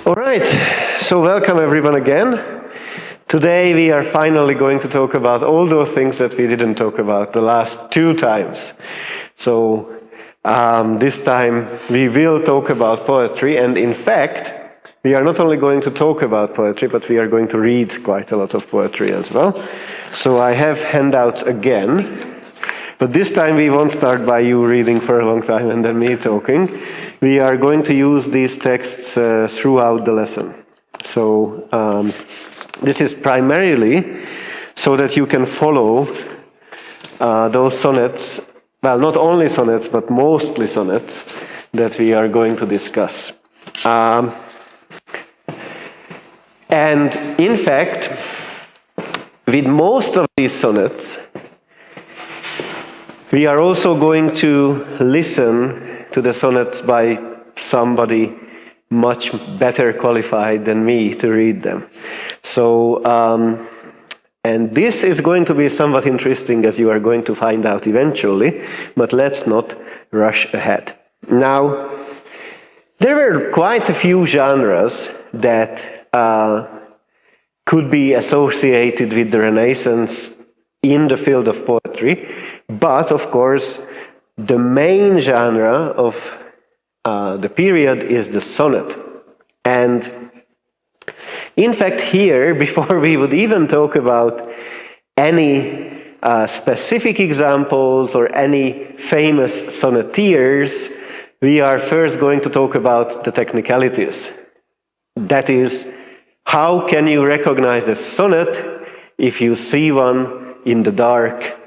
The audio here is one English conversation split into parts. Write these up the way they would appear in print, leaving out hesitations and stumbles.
All right, so welcome everyone again. Today we are finally going to talk about all those things that we didn't talk about the last two times. So this time we will talk about poetry, and in fact we are not only going to talk about poetry, but we are going to read quite a lot of poetry as well. So I have handouts again. But this time we won't start by you reading for a long time and then me talking. We are going to use these texts throughout the lesson. So this is primarily so that you can follow those sonnets, well, not only sonnets, but mostly sonnets that we are going to discuss. And in fact, with most of these sonnets, we are also going to listen to the sonnets by somebody much better qualified than me to read them. So, and this is going to be somewhat interesting, as you are going to find out eventually, but let's not rush ahead. Now, there were quite a few genres that could be associated with the Renaissance in the field of poetry. But, of course, the main genre of the period is the sonnet. And, in fact, here, before we would even talk about any specific examples or any famous sonneteers, we are first going to talk about the technicalities. That is, how can you recognize a sonnet if you see one in the dark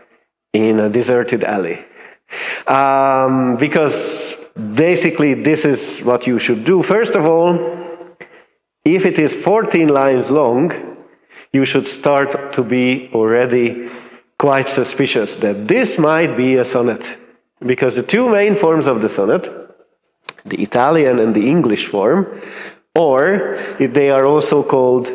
in a deserted alley? Because basically this is what you should do. First of all, if it is 14 lines long, you should start to be already quite suspicious that this might be a sonnet. Because the two main forms of the sonnet, the Italian and the English form, or if they are also called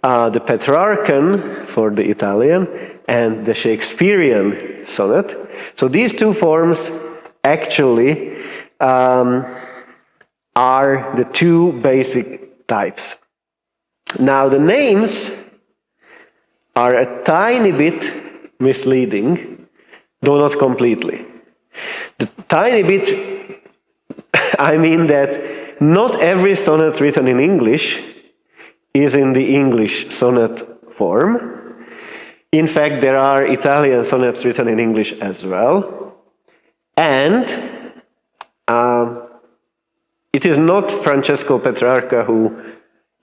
the Petrarchan for the Italian and the Shakespearean sonnet. So these two forms actually are the two basic types. Now the names are a tiny bit misleading, though not completely. The tiny bit, I mean that not every sonnet written in English is in the English sonnet form. In fact, there are Italian sonnets written in English as well. And it is not Francesco Petrarca who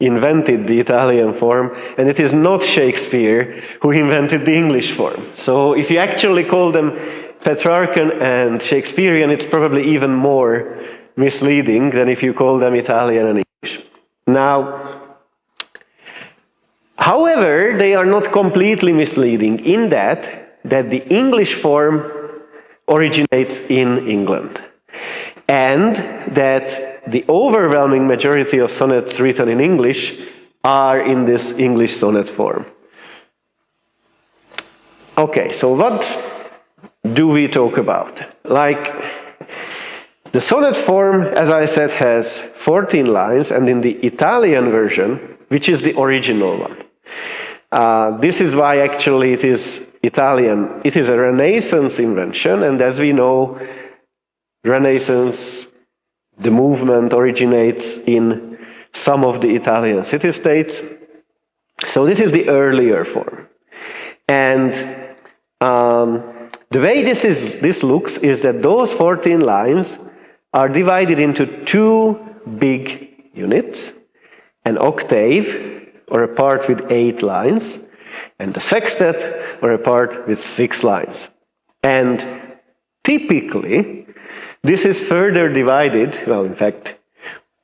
invented the Italian form, and it is not Shakespeare who invented the English form. So if you actually call them Petrarchan and Shakespearean, it's probably even more misleading than if you call them Italian and English. Now, however, they are not completely misleading in that the English form originates in England, and that the overwhelming majority of sonnets written in English are in this English sonnet form. Okay, so what do we talk about? Like, the sonnet form, as I said, has 14 lines, and in the Italian version, which is the original one, this is why actually it is Italian. It is a Renaissance invention, and as we know, Renaissance, the movement originates in some of the Italian city-states. So this is the earlier form. And the way this looks is that those 14 lines are divided into two big units, an octave, or a part with 8 lines, and the sextet, or a part with 6 lines. And typically, this is further divided, well, in fact,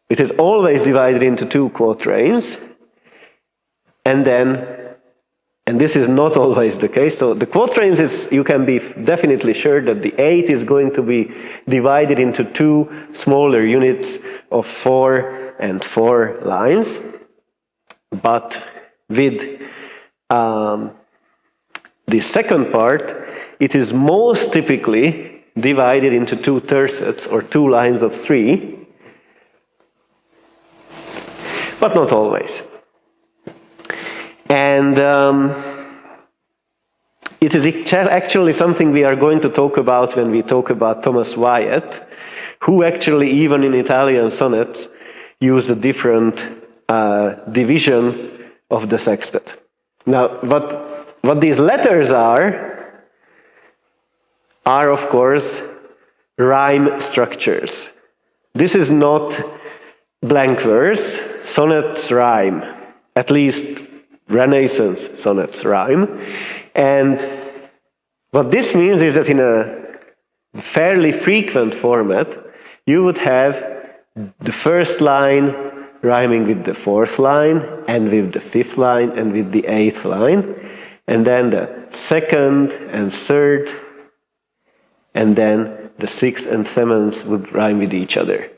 it is always divided into 2 quatrains, and this is not always the case. So the quatrains is, you can be definitely sure that the 8 is going to be divided into 2 smaller units of 4 and 4 lines. But with the second part, it is most typically divided into 2 tercets, or 2 lines of 3. but not always. And it is actually something we are going to talk about when we talk about Thomas Wyatt, who actually, even in Italian sonnets, used a different division of the sextet. Now, what these letters are of course rhyme structures. This is not blank verse. Sonnets rhyme, at least Renaissance sonnets rhyme. And what this means is that in a fairly frequent format, you would have the first line rhyming with the fourth line, and with the fifth line, and with the eighth line, and then the second and third, and then the sixth and seventh would rhyme with each other.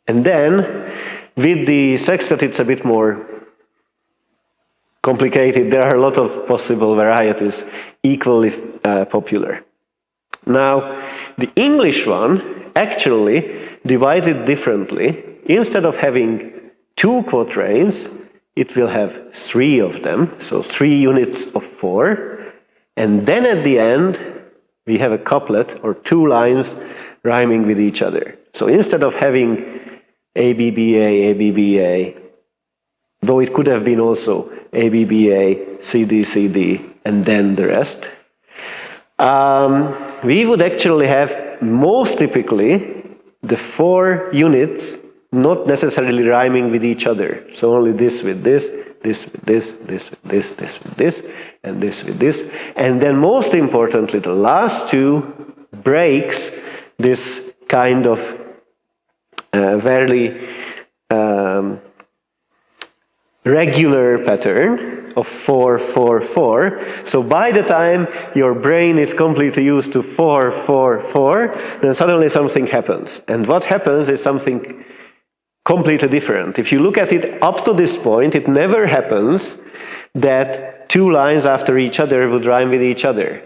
And then, with the sextet, it's a bit more complicated. There are a lot of possible varieties, equally popular. Now, the English one actually divides it differently. Instead of having 2 quatrains, it will have 3 of them, so 3 units of 4. And then at the end, we have a couplet, or 2 lines rhyming with each other. So instead of having ABBA, ABBA, though it could have been also ABBA, CD, CD, and then the rest, we would actually have, most typically, the 4 units not necessarily rhyming with each other. So only this with this, this with this, this with this, this with this, and this with this. And then most importantly, the last 2 breaks this kind of very regular pattern of 4, 4, 4. So by the time your brain is completely used to 4, 4, 4, then suddenly something happens. And what happens is something completely different. If you look at it up to this point, it never happens that 2 lines after each other would rhyme with each other.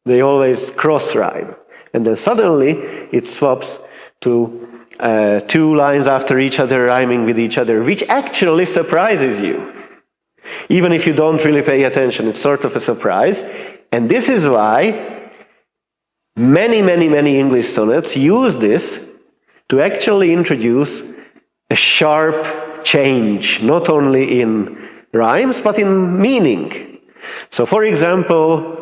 They always cross-rhyme. And then suddenly it swaps to 2 lines after each other rhyming with each other, which actually surprises you. Even if you don't really pay attention, it's sort of a surprise. And this is why many, many, many English sonnets use this to actually introduce a sharp change, not only in rhymes, but in meaning. So, for example,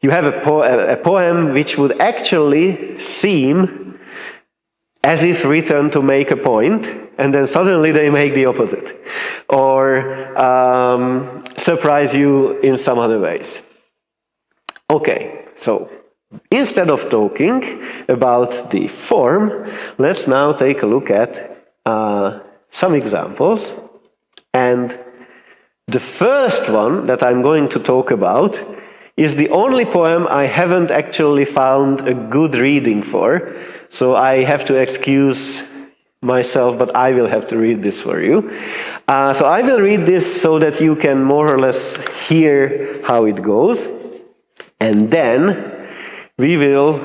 you have a poem which would actually seem as if written to make a point, and then suddenly they make the opposite, or surprise you in some other ways. Okay, so instead of talking about the form, let's now take a look at some examples. And the first one that I'm going to talk about is the only poem I haven't actually found a good reading for. So I have to excuse myself, but I will have to read this for you. So I will read this so that you can more or less hear how it goes. And then we will,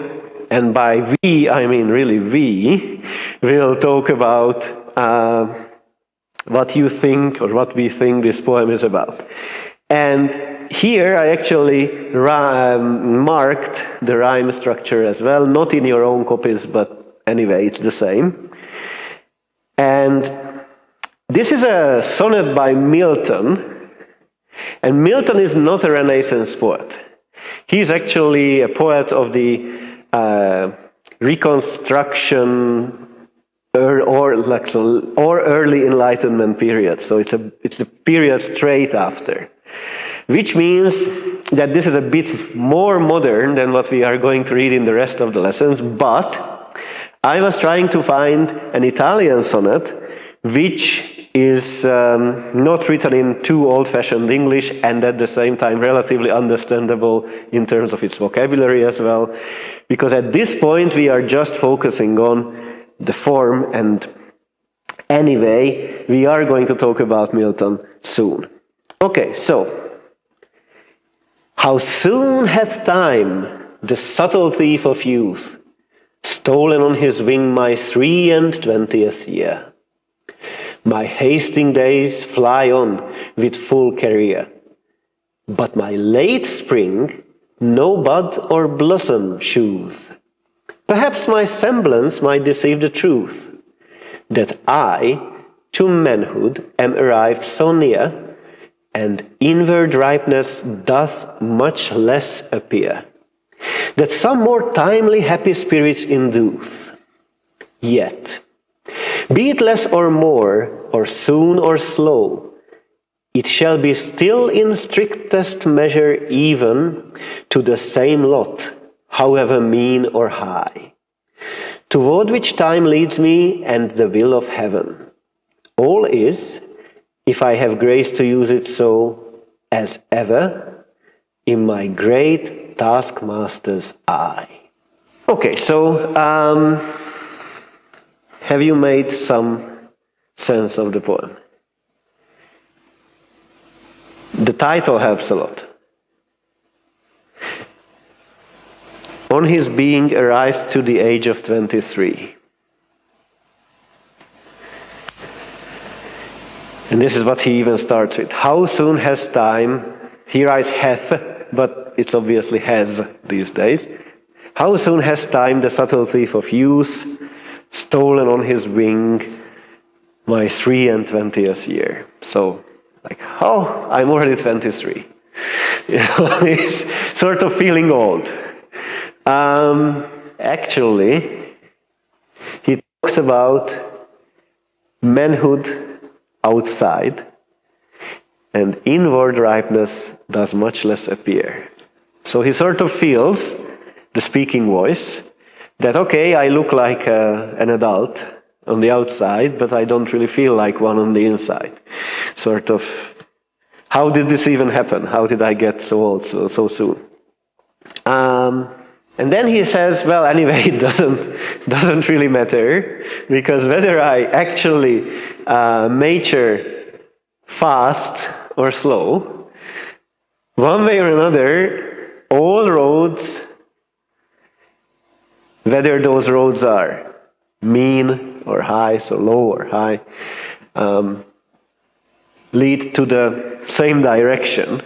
and by we, I mean really we, will talk about what you think or what we think this poem is about. And here I actually marked the rhyme structure as well, not in your own copies, but anyway, it's the same. And this is a sonnet by Milton, and Milton is not a Renaissance poet. He's actually a poet of the Reconstruction or early Enlightenment period. So it's a period straight after. Which means that this is a bit more modern than what we are going to read in the rest of the lessons, but I was trying to find an Italian sonnet which is not written in too old-fashioned English and at the same time relatively understandable in terms of its vocabulary as well, because at this point we are just focusing on the form, and anyway, we are going to talk about Milton soon. Okay, so how soon hath time, the subtle thief of youth, stolen on his wing my 23 year. My hasting days fly on with full career, but my late spring no bud or blossom shews. Perhaps my semblance might deceive the truth, that I to manhood am arrived so near, and inward ripeness doth much less appear, that some more timely happy spirits induce. Yet, be it less or more, or soon or slow, it shall be still in strictest measure even to the same lot, however mean or high, toward which time leads me and the will of heaven. All is, if I have grace to use it so, as ever, in my great taskmaster's eye. Okay, so have you made some sense of the poem? The title helps a lot. On his being arrived to the age of 23. And this is what he even starts with. How soon has time, he writes hath, but it's obviously has these days. How soon has time, the subtle thief of use, stolen on his wing my 23rd year. So, like, oh, I'm already 23. You know, he's sort of feeling old. Actually, he talks about manhood outside, and inward ripeness does much less appear. So he sort of feels, the speaking voice, that okay, I look like an adult on the outside, but I don't really feel like one on the inside. Sort of, how did this even happen? How did I get so old so soon? And then he says, well, anyway, it doesn't really matter, because whether I actually mature fast or slow, one way or another, all roads, whether those roads are mean or high, so low or high, lead to the same direction.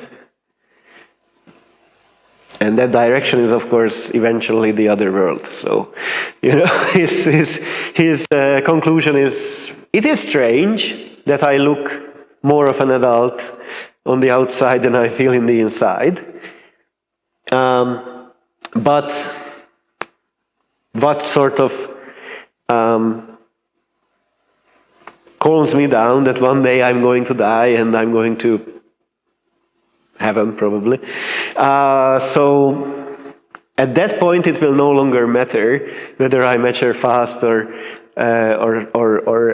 And that direction is, of course, eventually the other world. So, you know, his conclusion is, it is strange that I look more of an adult on the outside than I feel in the inside. But what sort of calms me down that one day I'm going to die and I'm going to heaven, probably. So at that point, it will no longer matter whether I mature fast or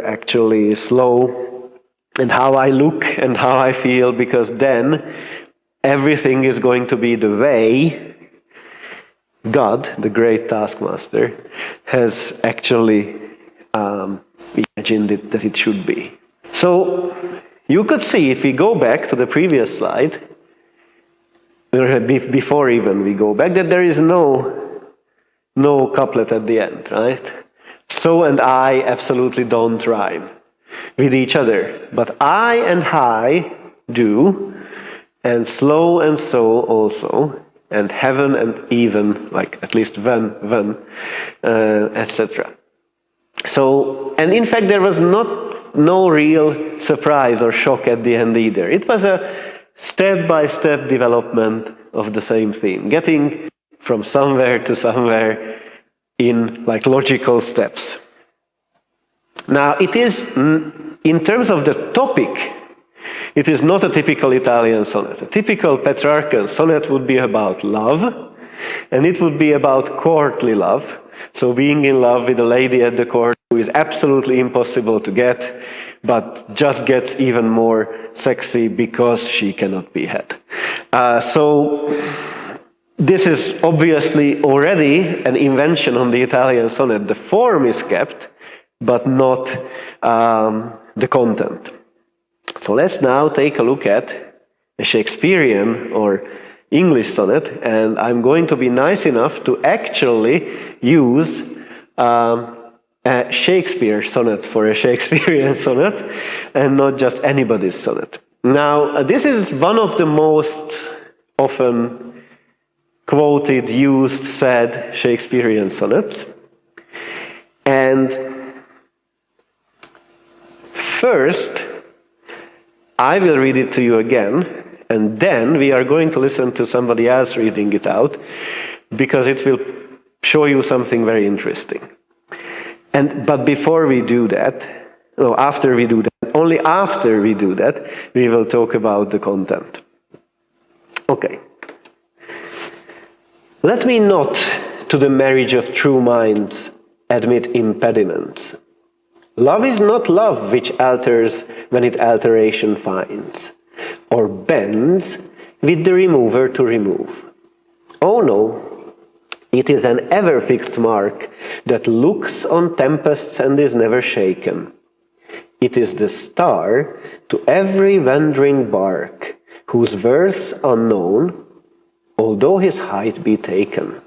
actually slow, and how I look and how I feel, because then everything is going to be the way God, the great taskmaster, has actually imagined it that it should be. So you could see, if we go back to the previous slide, before even we go back, that there is no couplet at the end, right? So and I absolutely don't rhyme with each other, but I and high do, and slow and so also, and heaven and even, like at least when, etc. So, and in fact there was no real surprise or shock at the end either. It was a step-by-step development of the same theme, getting from somewhere to somewhere in like logical steps. Now, it is, in terms of the topic, it is not a typical Italian sonnet. A typical Petrarchan sonnet would be about love, and it would be about courtly love, so being in love with a lady at the court who is absolutely impossible to get, but just gets even more sexy because she cannot be had. So this is obviously already an invention on the Italian sonnet. The form is kept, but not the content. So let's now take a look at a Shakespearean or English sonnet, and I'm going to be nice enough to actually use a Shakespeare sonnet for a Shakespearean sonnet, and not just anybody's sonnet. Now, this is one of the most often quoted, used, said Shakespearean sonnets. And first, I will read it to you again, and then we are going to listen to somebody else reading it out, because it will show you something very interesting. But before we do that, no, after we do that, only after we do that, we will talk about the content. Okay. Let me not to the marriage of true minds admit impediments. Love is not love which alters when it alteration finds, or bends with the remover to remove. Oh no, it is an ever-fixed mark that looks on tempests and is never shaken. It is the star to every wandering bark, whose birth's unknown, although his height be taken.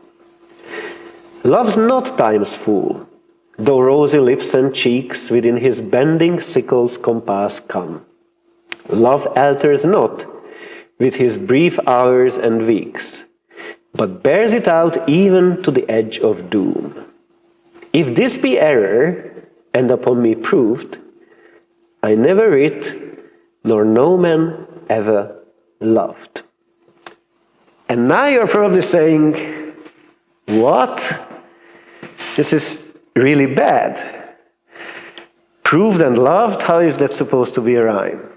Love's not time's fool, though rosy lips and cheeks within his bending sickle's compass come. Love alters not with his brief hours and weeks, but bears it out even to the edge of doom. If this be error, and upon me proved, I never writ, nor no man ever loved. And now you're probably saying, what? This is really bad. Proved and loved, how is that supposed to be a rhyme?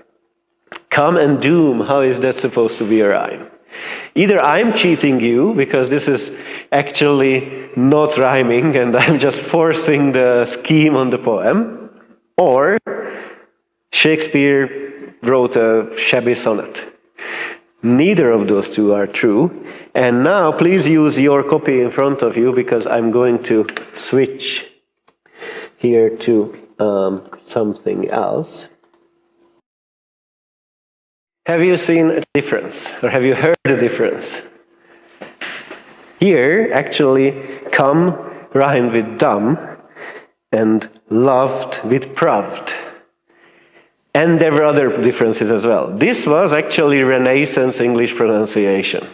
Come and doom, how is that supposed to be a rhyme? Either I'm cheating you, because this is actually not rhyming and I'm just forcing the scheme on the poem, or Shakespeare wrote a shabby sonnet. Neither of those two are true. And now please use your copy in front of you, because I'm going to switch here to something else. Have you seen a difference, or have you heard a difference? Here, actually, come rhymed with dumb, and loved with proved. And there were other differences as well. This was actually Renaissance English pronunciation.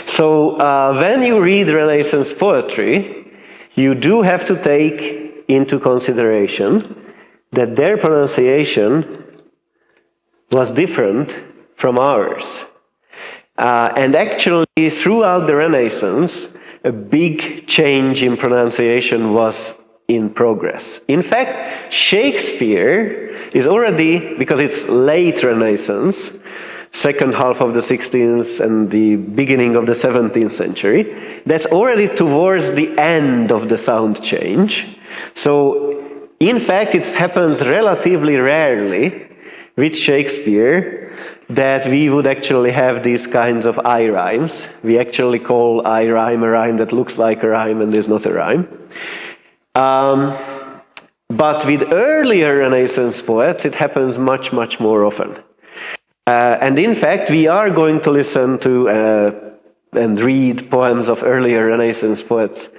So when you read Renaissance poetry, you do have to take into consideration that their pronunciation was different from ours. And actually, throughout the Renaissance, a big change in pronunciation was in progress. In fact, Shakespeare is already, because it's late Renaissance, second half of the 16th and the beginning of the 17th century, that's already towards the end of the sound change. So, in fact, it happens relatively rarely with Shakespeare that we would actually have these kinds of I rhymes. We actually call I rhyme a rhyme that looks like a rhyme and is not a rhyme. But with earlier Renaissance poets, it happens much, much more often. And in fact, we are going to listen to and read poems of earlier Renaissance poets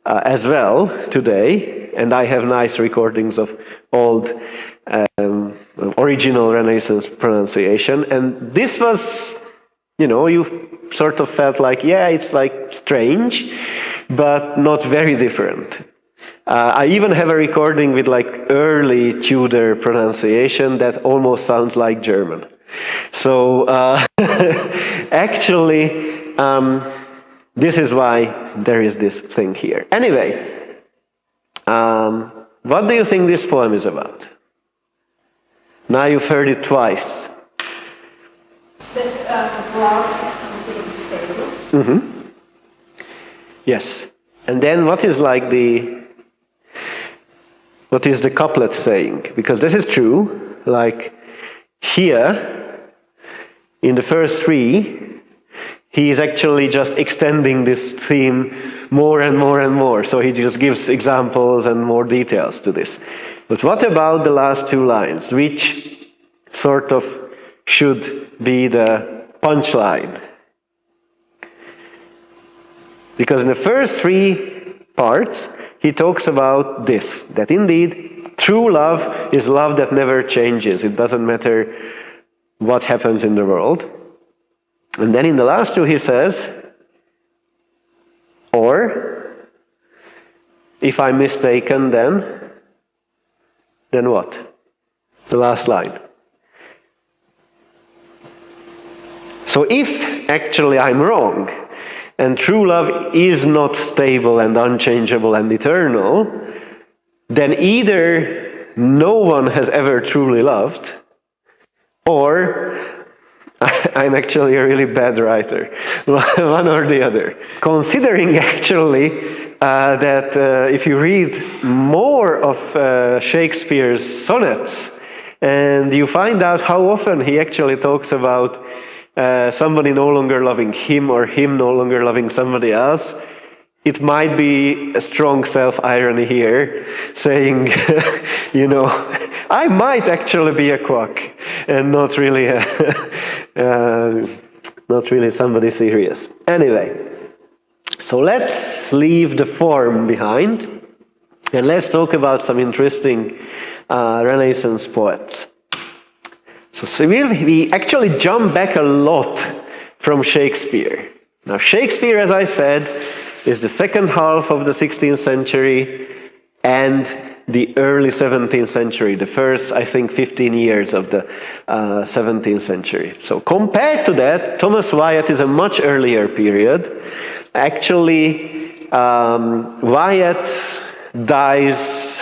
as well today. And I have nice recordings of old original Renaissance pronunciation. And this was, you sort of felt like, yeah, it's like strange, but not very different. I even have a recording with like early Tudor pronunciation that almost sounds like German. So actually, this is why there is this thing here. Anyway, what do you think this poem is about? Now you've heard it twice. That love is something stable. Yes. And then what is the couplet saying? Because this is true. Like here, in the first three, he is actually just extending this theme more and more and more. So he just gives examples and more details to this. But what about the last two lines, which sort of should be the punchline? Because in the first three parts, he talks about this, that indeed true love is love that never changes. It doesn't matter what happens in the world. And then in the last two he says, or, if I'm mistaken, then what? The last line. So if actually I'm wrong, and true love is not stable and unchangeable and eternal, then either no one has ever truly loved, or I'm actually a really bad writer, one or the other. Considering actually that if you read more of Shakespeare's sonnets, and you find out how often he actually talks about somebody no longer loving him or him no longer loving somebody else, it might be a strong self-irony here, saying, you know, I might actually be a quack and not really somebody serious. Anyway, so let's leave the form behind and let's talk about some interesting Renaissance poets. So we actually jump back a lot from Shakespeare. Now Shakespeare, as I said, is the second half of the 16th century and the early 17th century, the first, I think, 15 years of the 17th century. So compared to that, Thomas Wyatt is a much earlier period. Actually, Wyatt dies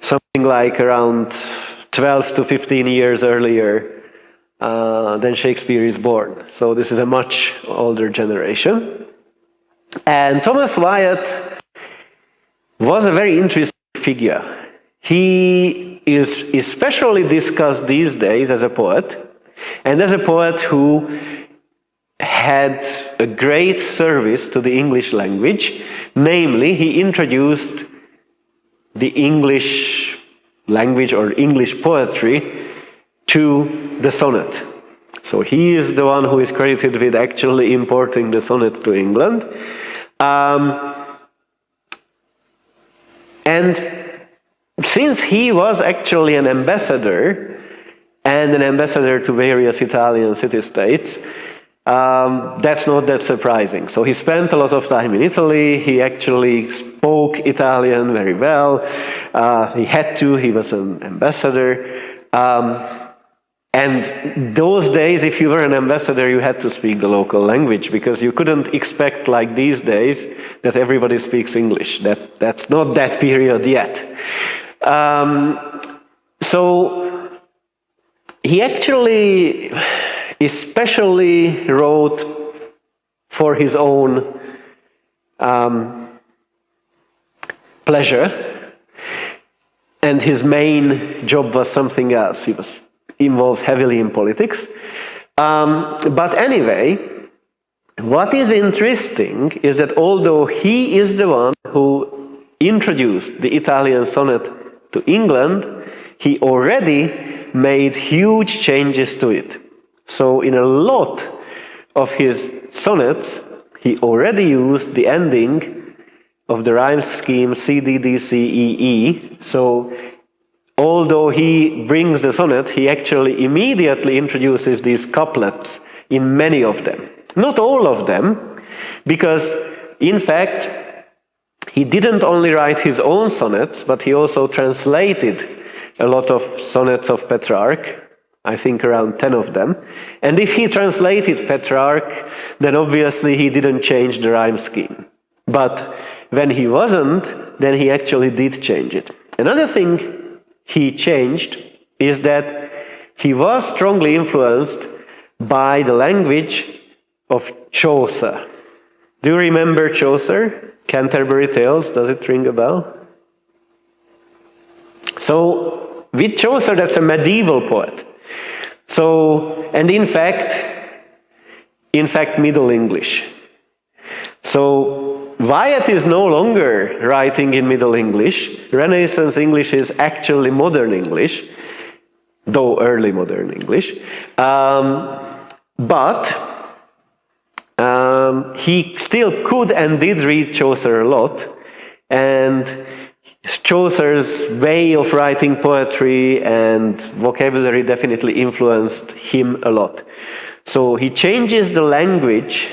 something like around 12 to 15 years earlier than Shakespeare is born. So this is a much older generation. And Thomas Wyatt was a very interesting figure. He is especially discussed these days as a poet, and as a poet who had a great service to the English language. Namely, he introduced the English language or English poetry to the sonnet. So he is the one who is credited with actually importing the sonnet to England. And since he was actually an ambassador, and an ambassador to various Italian city-states, that's not that surprising. So he spent a lot of time in Italy. He actually spoke Italian very well. He had to. He was an ambassador. And those days, if you were an ambassador, you had to speak the local language, because you couldn't expect, like these days, that everybody speaks English. That's not that period yet. So he actually especially wrote for his own pleasure, and his main job was something else. He was involved heavily in politics. But anyway, what is interesting is that although he is the one who introduced the Italian sonnet to England, he already made huge changes to it. So in a lot of his sonnets, he already used the ending of the rhyme scheme C, D, D, C, E, E. So although he brings the sonnet, he actually immediately introduces these couplets in many of them. Not all of them, because in fact, he didn't only write his own sonnets, but he also translated a lot of sonnets of Petrarch, I think around 10 of them. And if he translated Petrarch, then obviously he didn't change the rhyme scheme. But when he wasn't, then he actually did change it. Another thing he changed is that he was strongly influenced by the language of Chaucer. Do you remember Chaucer? Canterbury Tales, does it ring a bell? So, with Chaucer, that's a medieval poet. So, and in fact, Middle English. So, Wyatt is no longer writing in Middle English. Renaissance English is actually modern English, though early modern English. But he still could and did read Chaucer a lot. And Chaucer's way of writing poetry and vocabulary definitely influenced him a lot. So he changes the language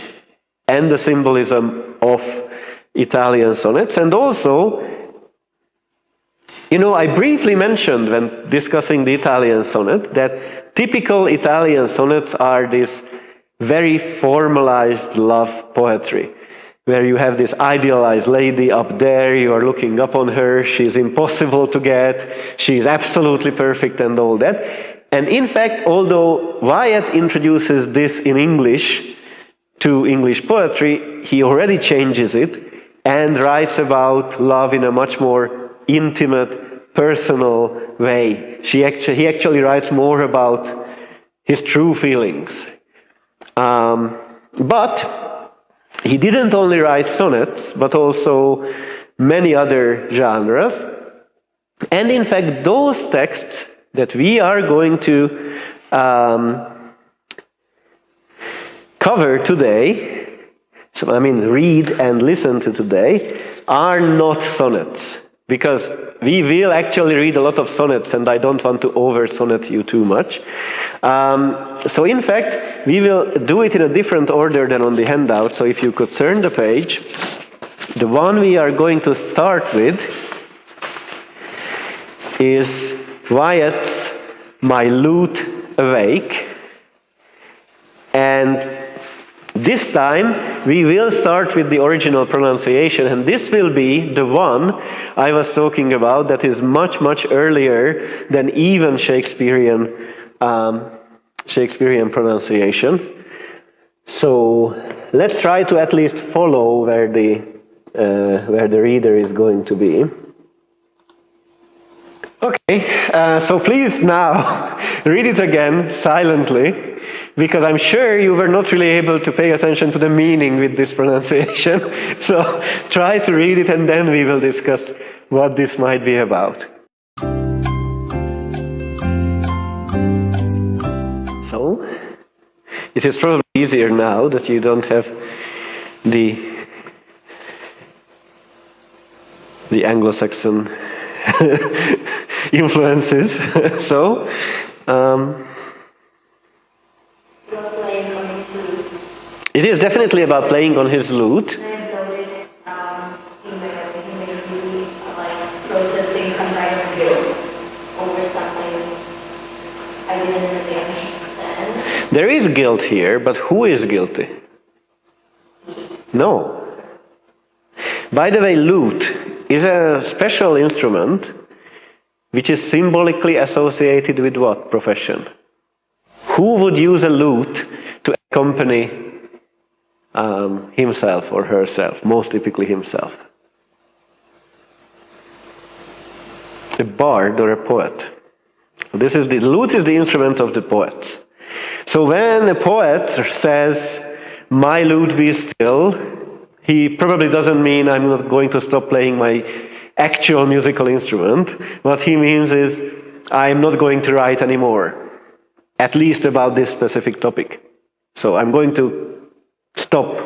and the symbolism of Italian sonnets. And also, I briefly mentioned when discussing the Italian sonnet that typical Italian sonnets are this very formalized love poetry, where you have this idealized lady up there, you are looking up on her, she's impossible to get, she's absolutely perfect and all that. And in fact, although Wyatt introduces this in English to English poetry, he already changes it and writes about love in a much more intimate, personal way. He actually writes more about his true feelings. But he didn't only write sonnets, but also many other genres. And in fact, those texts that we are going to cover today, read and listen to today, are not sonnets. Because we will actually read a lot of sonnets, and I don't want to over-sonnet you too much. So in fact, we will do it in a different order than on the handout. So if you could turn the page, the one we are going to start with is Wyatt's My Lute Awake. And this time, we will start with the original pronunciation, and this will be the one I was talking about that is much, much earlier than even Shakespearean pronunciation. So let's try to at least follow where the reader is going to be. Okay, so please now read it again silently, because I'm sure you were not really able to pay attention to the meaning with this pronunciation. So try to read it, and then we will discuss what this might be about. So it is probably easier now that you don't have the Anglo-Saxon influences. So it is definitely about playing on his lute. And I've noticed he may be processing some kind of guilt over something I didn't understand then. There is guilt here, but who is guilty? No. By the way, lute is a special instrument which is symbolically associated with what profession? Who would use a lute to accompany himself or herself? Most typically himself. A bard or a poet. The lute is the instrument of the poets. So when a poet says, "My lute be still," he probably doesn't mean I'm not going to stop playing my actual musical instrument. What he means is, I'm not going to write anymore, at least about this specific topic. So I'm going to stop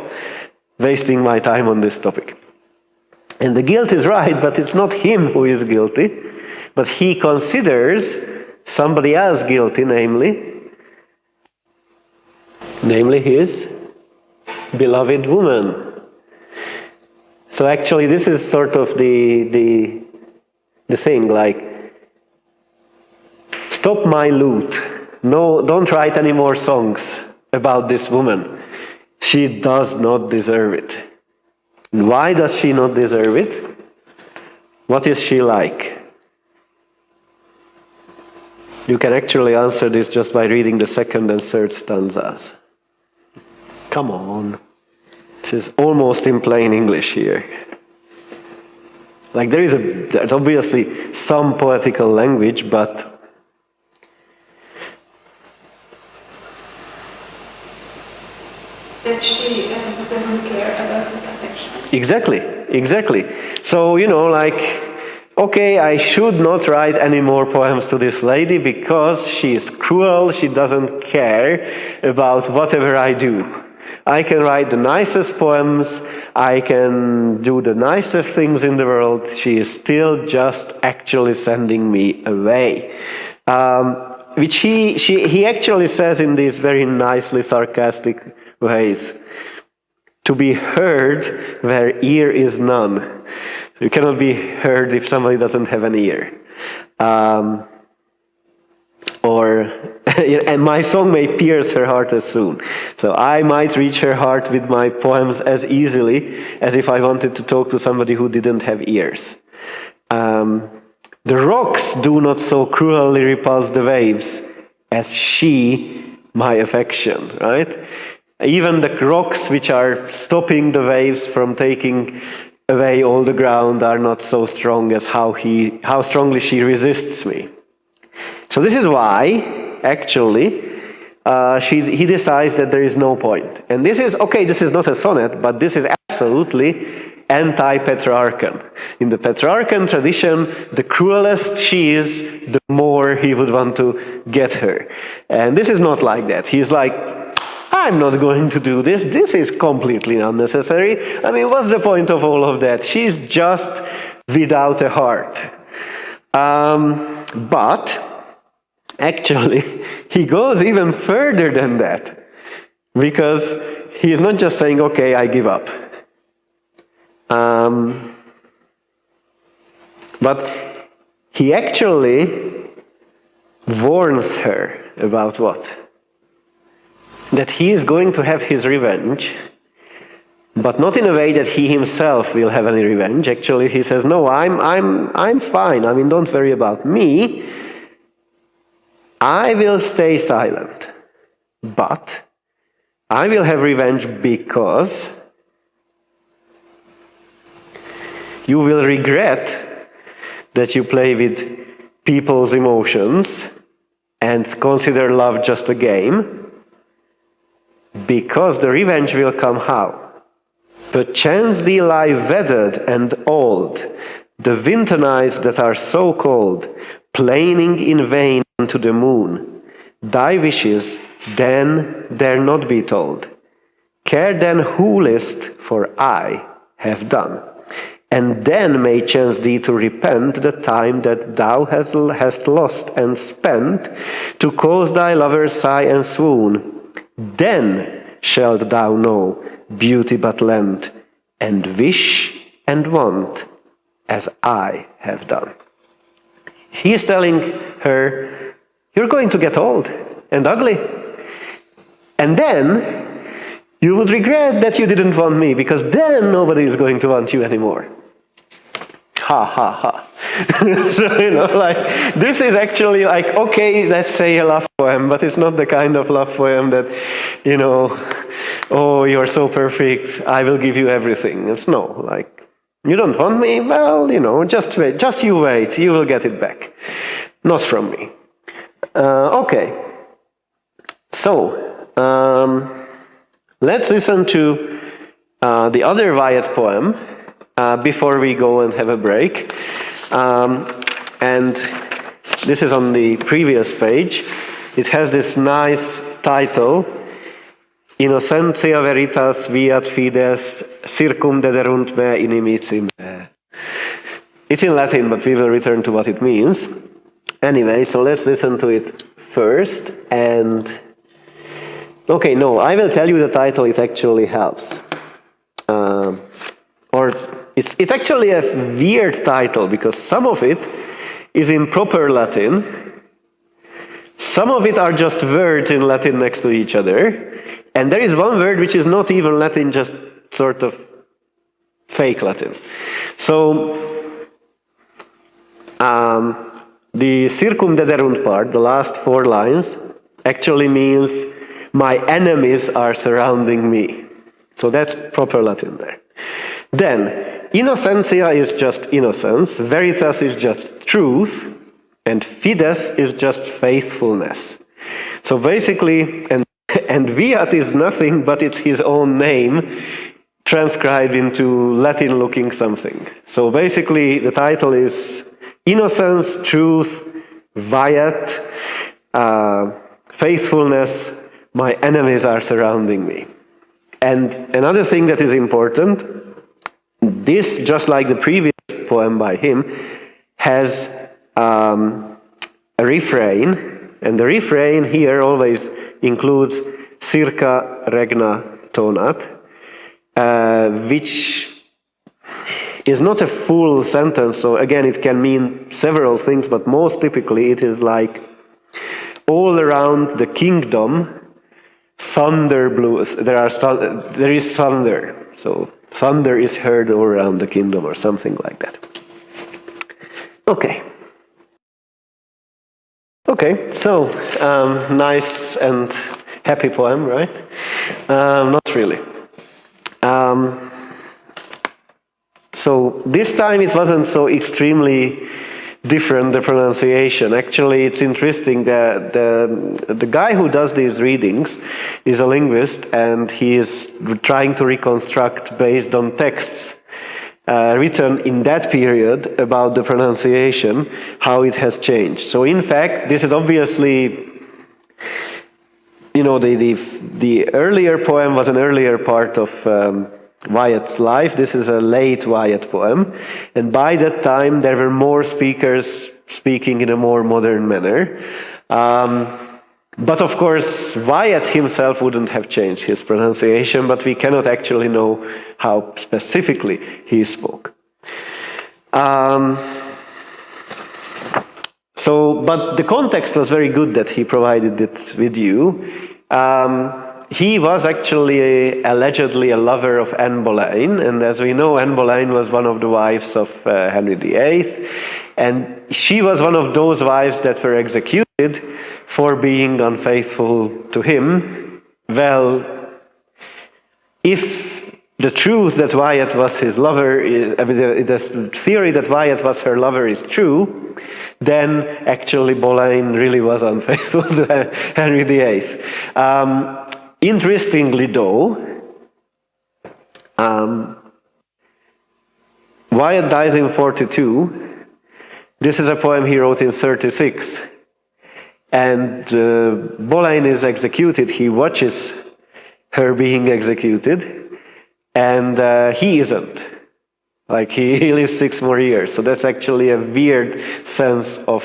wasting my time on this topic. And the guilt is right, but it's not him who is guilty, but he considers somebody else guilty, namely his beloved woman. So actually this is sort of the thing, like, stop my lute. No, don't write any more songs about this woman. She does not deserve it. Why does she not deserve it? What is she like? You can actually answer this just by reading the second and third stanzas. Come on. This is almost in plain English here. Like there's obviously some poetical language, but That she doesn't care about his affection. Exactly. So, okay, I should not write any more poems to this lady because she is cruel, she doesn't care about whatever I do. I can write the nicest poems, I can do the nicest things in the world, she is still just actually sending me away. Which he actually says in these very nicely sarcastic ways. To be heard where ear is none. You cannot be heard if somebody doesn't have an ear. And my song may pierce her heart as soon. So I might reach her heart with my poems as easily as if I wanted to talk to somebody who didn't have ears. The rocks do not so cruelly repulse the waves as she, my affection, right? Even the rocks which are stopping the waves from taking away all the ground are not so strong as how strongly she resists me. So this is why, actually, he decides that there is no point. And this is not a sonnet, but this is absolutely anti-Petrarchan. In the Petrarchan tradition, the cruelest she is, the more he would want to get her. And this is not like that. He's like, I'm not going to do this. This is completely unnecessary. I mean, what's the point of all of that? She's just without a heart. But actually, he goes even further than that. Because he is not just saying, okay, I give up. But he actually warns her about what? That he is going to have his revenge, but not in a way that he himself will have any revenge. Actually, he says, no, I'm fine. I mean, don't worry about me. I will stay silent, but I will have revenge because you will regret that you play with people's emotions and consider love just a game, because the revenge will come how? Perchance thee lie weathered and old, the winter nights that are so cold, plaining in vain to the moon. Thy wishes then dare not be told. Care then who list, for I have done. And then may chance thee to repent the time that thou hast lost and spent, to cause thy lover sigh and swoon. Then shalt thou know beauty but lent, and wish and want as I have done. He is telling her, you're going to get old and ugly. And then you would regret that you didn't want me, because then nobody is going to want you anymore. Ha ha ha. So, this is actually like, okay, let's say a love poem, but it's not the kind of love poem that, oh, you're so perfect, I will give you everything. It's no, like, you don't want me? Well, just wait, just you wait, you will get it back. Not from me. Okay. So, let's listen to the other Wyatt poem before we go and have a break. And this is on the previous page. It has this nice title, Innocentia veritas viat fides circumdederunt me inimicim. It's in Latin, but we will return to what it means. Anyway, so let's listen to it first. And okay, no, I will tell you the title. It actually helps. It's actually a weird title, because some of it is in proper Latin. Some of it are just words in Latin next to each other. And there is one word which is not even Latin, just sort of fake Latin. So, the circumdederunt part, the last 4 lines, actually means my enemies are surrounding me. So that's proper Latin there. Then, innocentia is just innocence, veritas is just truth, and fides is just faithfulness. So basically, and Wyatt is nothing but it's his own name transcribed into Latin-looking something. So basically, the title is Innocence, Truth, Wyatt, Faithfulness, my enemies are surrounding me. And another thing that is important, this, just like the previous poem by him, has a refrain, and the refrain here always includes circa regna tonat, which is not a full sentence, so again it can mean several things, but most typically it is like all around the kingdom thunder blows. There is thunder, so thunder is heard all around the kingdom or something like that. Okay, so nice and happy poem, right? Not really. So this time it wasn't so extremely different, the pronunciation. Actually, it's interesting that the guy who does these readings is a linguist, and he is trying to reconstruct based on texts written in that period about the pronunciation, how it has changed. So in fact, this is obviously, you know, the earlier poem was an earlier part of Wyatt's life. This is a late Wyatt poem, and by that time there were more speakers speaking in a more modern manner. But of course, Wyatt himself wouldn't have changed his pronunciation, but we cannot actually know how specifically he spoke. But the context was very good that he provided it with you. He was actually allegedly a lover of Anne Boleyn, and as we know, Anne Boleyn was one of the wives of Henry VIII, and she was one of those wives that were executed for being unfaithful to him. Well, if the truth that Wyatt was his lover, the theory that Wyatt was her lover is true, then actually Boleyn really was unfaithful to Henry VIII. Interestingly though, Wyatt dies in 42. This is a poem he wrote in 36. And Boleyn is executed. He watches her being executed, and he isn't. Like, he lives 6 more years. So that's actually a weird sense of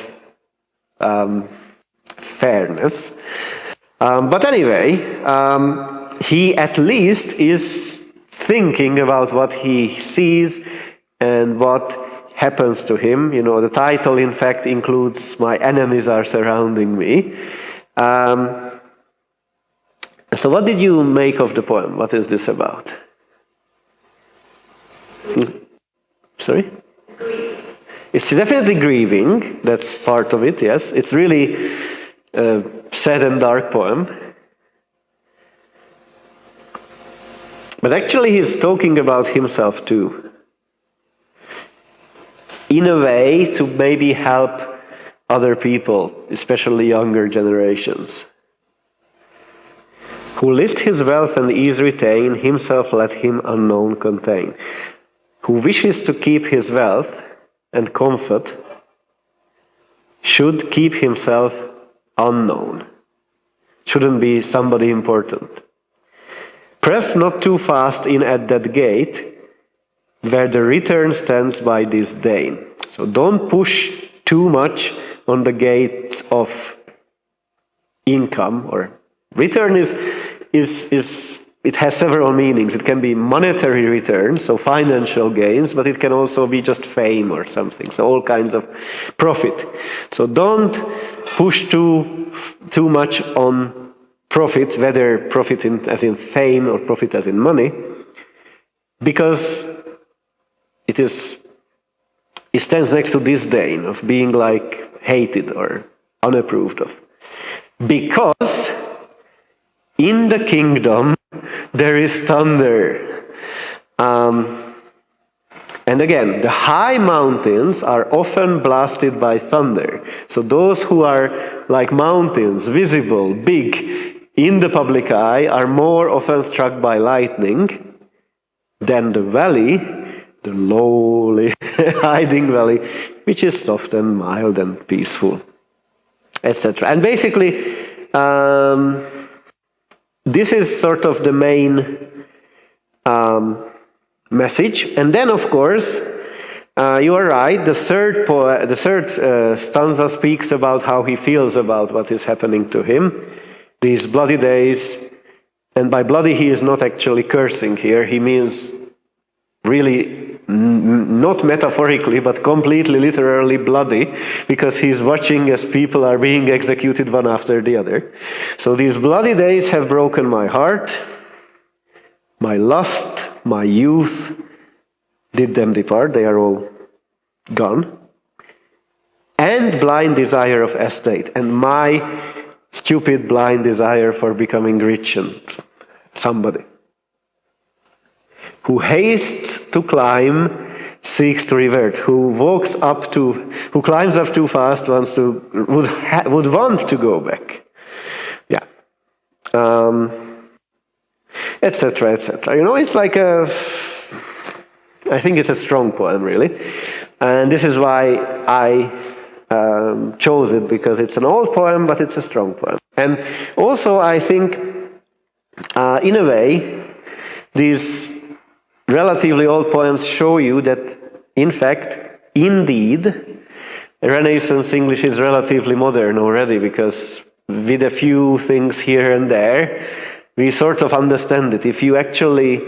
fairness. But anyway, he at least is thinking about what he sees and what happens to him. You know, the title, in fact, includes "My enemies are surrounding me." So what did you make of the poem? What is this about? Sorry? Grief. It's definitely grieving. That's part of it, yes. It's really a sad and dark poem. But actually he's talking about himself too. In a way, to maybe help other people, especially younger generations. Who list his wealth and ease retain, himself let him unknown contain. Who wishes to keep his wealth and comfort should keep himself unknown. Shouldn't be somebody important. Press not too fast in at that gate, where the return stands by disdain. So don't push too much on the gates of income, or return is it has several meanings. It can be monetary return, so financial gains, but it can also be just fame or something. So all kinds of profit. So don't push too much on profit, whether profit as in fame or profit as in money, because it stands next to disdain, of being like hated or unapproved of. Because in the kingdom there is thunder. And again, the high mountains are often blasted by thunder. So those who are like mountains, visible, big, in the public eye, are more often struck by lightning than the valley, the lowly, hiding valley, which is soft and mild and peaceful, etc. And basically, this is sort of the main message. And then, of course, you are right, the third stanza speaks about how he feels about what is happening to him. These bloody days, and by bloody he is not actually cursing here, he means really not metaphorically, but completely literally bloody, because he's watching as people are being executed one after the other. So these bloody days have broken my heart, my lust, my youth did them depart, they are all gone, and blind desire of estate, and my stupid blind desire for becoming rich and somebody. Who hastes to climb, seeks to revert. Who climbs up too fast, would want to go back. Yeah, etc., etc. You know, it's like I think it's a strong poem, really, and this is why I chose it, because it's an old poem, but it's a strong poem. And also, I think, in a way, these relatively old poems show you that, in fact, indeed, Renaissance English is relatively modern already, because with a few things here and there, we sort of understand it. If you actually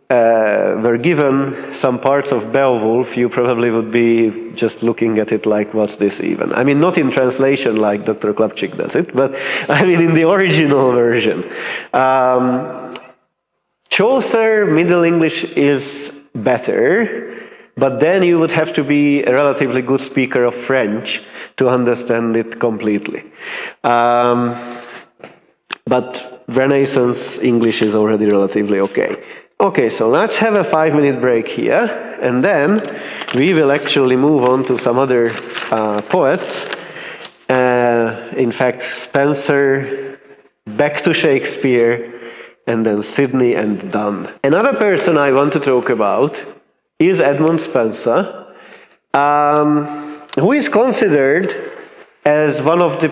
were given some parts of Beowulf, you probably would be just looking at it like, what's this even? I mean, not in translation like Dr. Klapčík does it, but I mean in the original version. Chaucer, Middle English is better, but then you would have to be a relatively good speaker of French to understand it completely. But Renaissance English is already relatively okay. Okay, so let's have a 5-minute break here, and then we will actually move on to some other poets. In fact, Spenser, back to Shakespeare, and then Sidney and Donne. Another person I want to talk about is Edmund Spenser, who is considered as one of the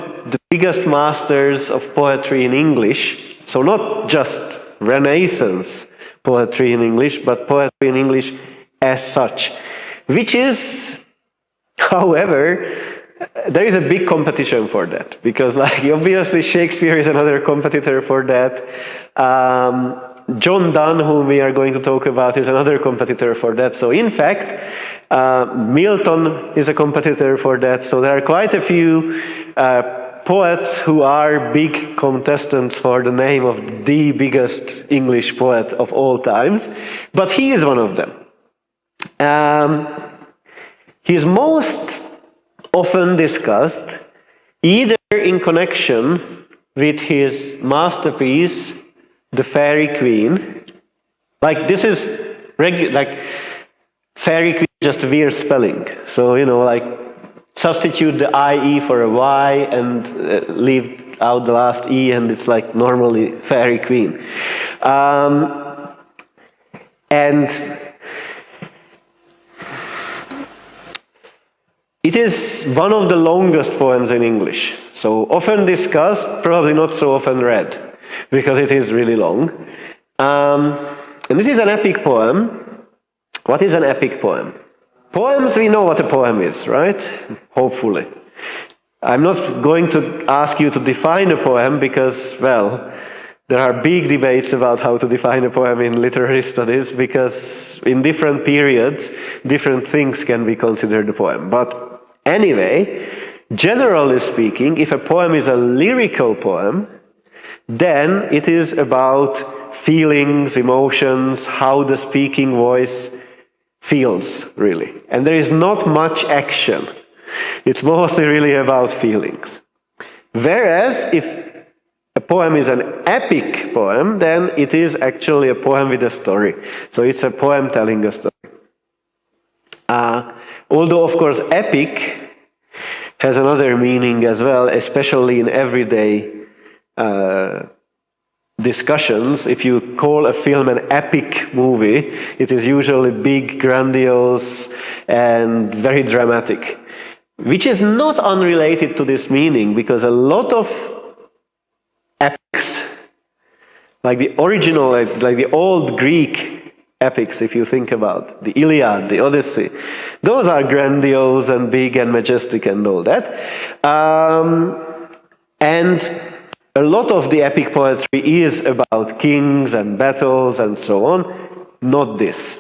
biggest masters of poetry in English. So not just Renaissance poetry in English, but poetry in English as such. Which is, however, there is a big competition for that, because obviously Shakespeare is another competitor for that. John Donne, whom we are going to talk about, is another competitor for that. So in fact, Milton is a competitor for that. So there are quite a few poets who are big contestants for the name of the biggest English poet of all times, but he is one of them. He is most often discussed either in connection with his masterpiece, The Faerie Queen. Like this is Faerie Queen, just a weird spelling. So, you know, substitute the IE for a Y and leave out the last E, and it's like normally Faerie Queen. And it is one of the longest poems in English. So often discussed, probably not so often read, because it is really long. And it is an epic poem. What is an epic poem? Poems, we know what a poem is, right? Hopefully. I'm not going to ask you to define a poem because, well, there are big debates about how to define a poem in literary studies, because in different periods, different things can be considered a poem. But anyway, generally speaking, if a poem is a lyrical poem, then it is about feelings, emotions, how the speaking voice feels, really. And there is not much action. It's mostly really about feelings. Whereas if a poem is an epic poem, then it is actually a poem with a story. So it's a poem telling a story. Although, of course, epic has another meaning as well, especially in everyday discussions. If you call a film an epic movie, it is usually big, grandiose, and very dramatic, which is not unrelated to this meaning, because a lot of epics, like the original, like the old Greek epics, if you think about the Iliad, the Odyssey. Those are grandiose and big and majestic and all that. And a lot of the epic poetry is about kings and battles and so on. Not this.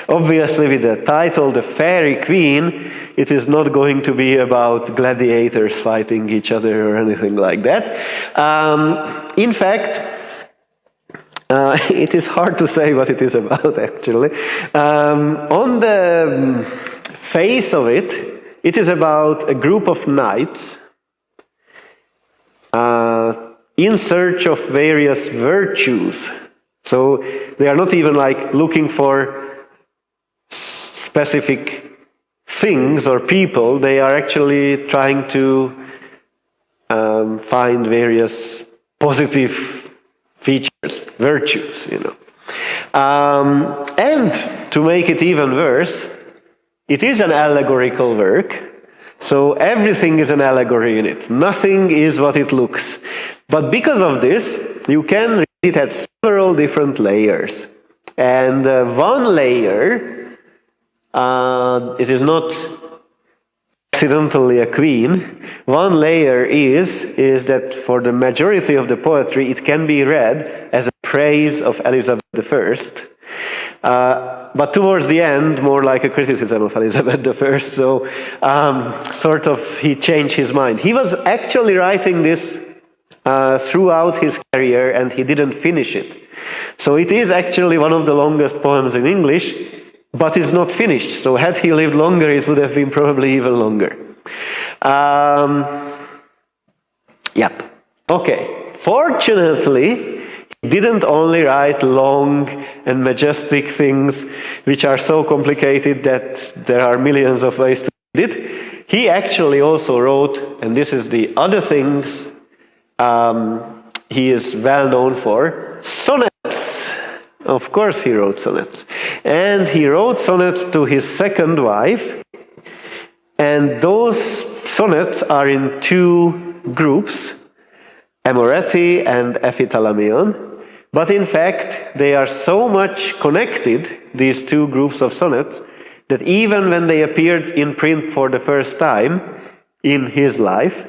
Obviously, with the title, The Fairy Queen, it is not going to be about gladiators fighting each other or anything like that. In fact, it is hard to say what it is about, actually. On the face of it, it is about a group of knights in search of various virtues. So they are not even like looking for specific things or people. They are actually trying to find various positive features, virtues, you know. And to make it even worse, it is an allegorical work. So everything is an allegory in it. Nothing is what it looks. But because of this, you can read it at several different layers. And one layer, it is not accidentally a queen. One layer is that for the majority of the poetry, it can be read as a praise of Elizabeth I. But towards the end, more like a criticism of Elizabeth I. So sort of he changed his mind. He was actually writing this throughout his career, and he didn't finish it. So it is actually one of the longest poems in English, but it's not finished. So had he lived longer, it would have been probably even longer. Yep. Okay. Fortunately, he didn't only write long and majestic things which are so complicated that there are millions of ways to read it. He actually also wrote, and this is the other things he is well known for, sonnets. Of course he wrote sonnets. And he wrote sonnets to his second wife, and those sonnets are in two groups, Amoretti and Epithalamion. But in fact, they are so much connected, these two groups of sonnets, that even when they appeared in print for the first time in his life,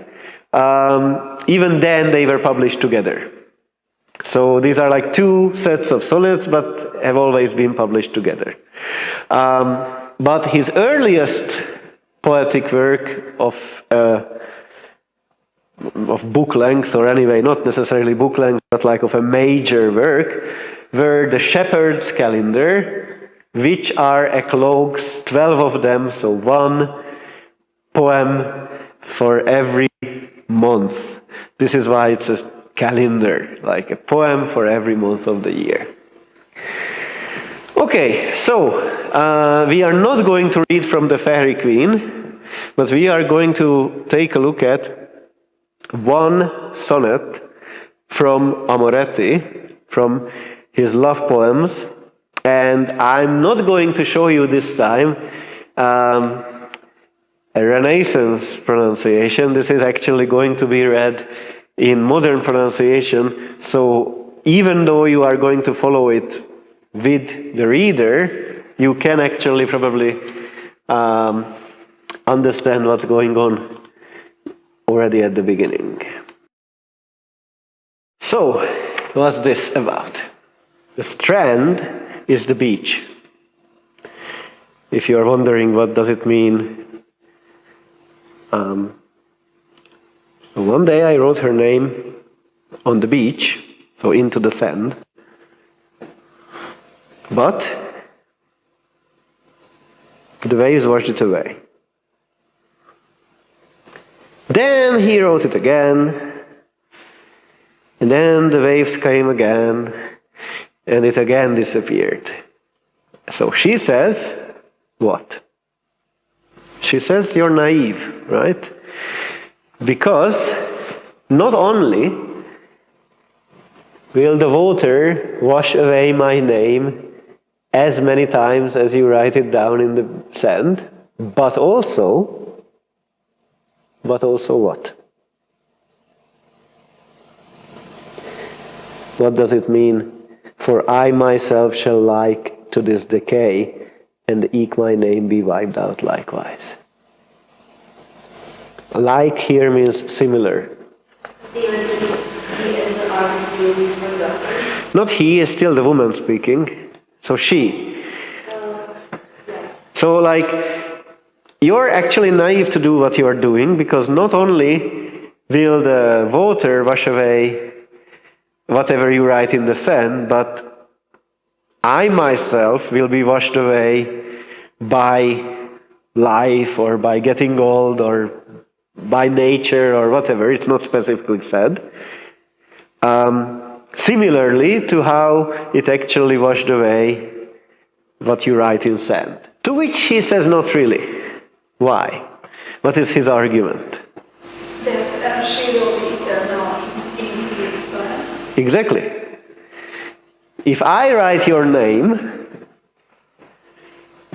even then they were published together. So these are like two sets of sonnets, but have always been published together. But his earliest poetic work of book length, or anyway, not necessarily book length, but like of a major work, were the Shepherd's Calendar, which are eclogues, 12 of them, so one poem for every month. This is why it's a calendar, like a poem for every month of the year. Okay, so we are not going to read from the Fairy Queen, but we are going to take a look at one sonnet from Amoretti, from his love poems. And I'm not going to show you this time a Renaissance pronunciation. This is actually going to be read in modern pronunciation. So even though you are going to follow it with the reader, you can actually probably understand what's going on already at the beginning. So, what's this about? The strand is the beach. If you are wondering what does it mean, one day I wrote her name on the beach, so into the sand, but the waves washed it away. Then he wrote it again, and then the waves came again, and it again disappeared. So she says, what? She says, you're naive, right? Because not only will the water wash away my name as many times as you write it down in the sand, but also what? What does it mean? For I myself shall like to this decay, and eke my name be wiped out likewise. Like here means similar. Not he, is still the woman speaking, so she. So like, you're actually naive to do what you are doing, because not only will the water wash away whatever you write in the sand, but I myself will be washed away by life or by getting old or by nature or whatever. It's not specifically said. Similarly to how it actually washed away what you write in sand. To which he says not really. Why? What is his argument? That she will be eternal in his plans. Exactly. If I write your name,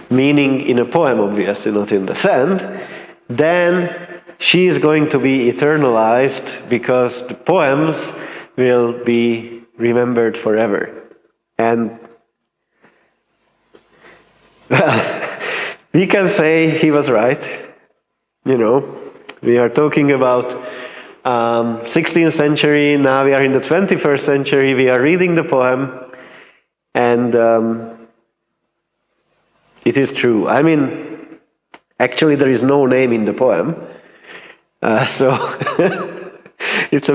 meaning in a poem obviously, not in the sand, then she is going to be eternalized because the poems will be remembered forever. And well, we can say he was right. You know, we are talking about 16th century, now we are in the 21st century, we are reading the poem, and it is true. I mean, actually there is no name in the poem, so it's a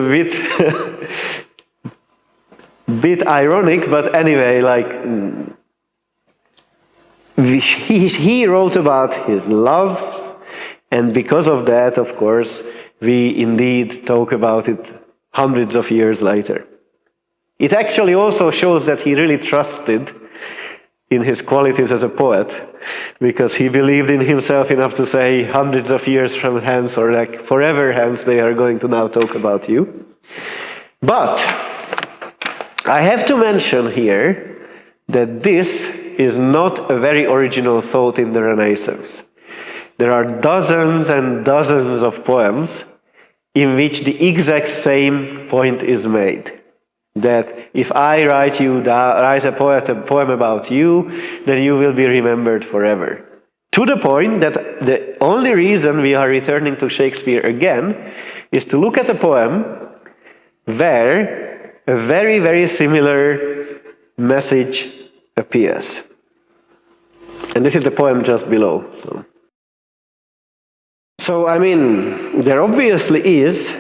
bit ironic, but anyway, like, he wrote about his love, and because of that, of course, we indeed talk about it hundreds of years later. It actually also shows that he really trusted in his qualities as a poet, because he believed in himself enough to say hundreds of years from hence, or like forever hence, they are going to now talk about you. But I have to mention here that this is not a very original thought in the Renaissance. There are dozens and dozens of poems in which the exact same point is made. That if I write a poem about you, then you will be remembered forever. To the point that the only reason we are returning to Shakespeare again is to look at a poem where a very, very similar message appears. And this is the poem just below. So I mean, there obviously is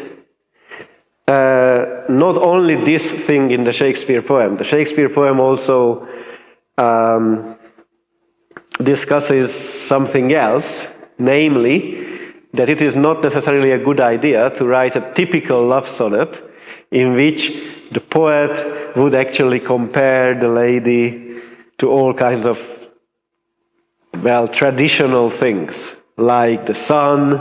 not only this thing in the Shakespeare poem. The Shakespeare poem also discusses something else, namely that it is not necessarily a good idea to write a typical love sonnet in which the poet would actually compare the lady to all kinds of, well, traditional things, like the sun,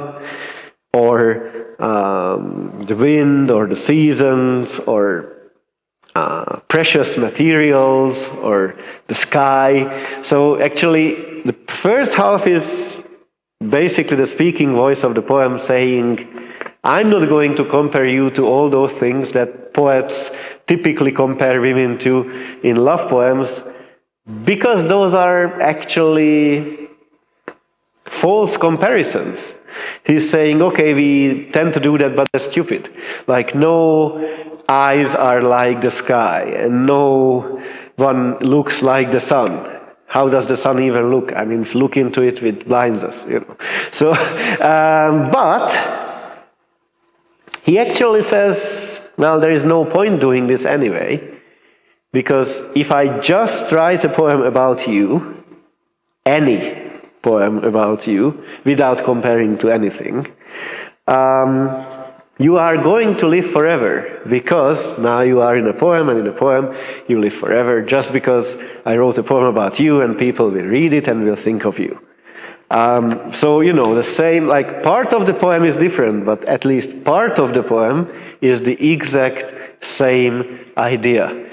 or the wind, or the seasons, or precious materials, or the sky. So actually, the first half is basically the speaking voice of the poem saying, I'm not going to compare you to all those things that poets typically compare women to in love poems, because those are actually false comparisons. He's saying, okay, we tend to do that, but they're stupid. Like, no eyes are like the sky, and no one looks like the sun. How does the sun even look? I mean, if look into it, it blinds us, you know. So, but he actually says, well, there is no point doing this anyway, because if I just write a poem about you, any poem about you, without comparing to anything, you are going to live forever, because now you are in a poem, and in a poem you live forever, just because I wrote a poem about you and people will read it and will think of you. So, you know, the same, like, part of the poem is different, but at least part of the poem is the exact same idea.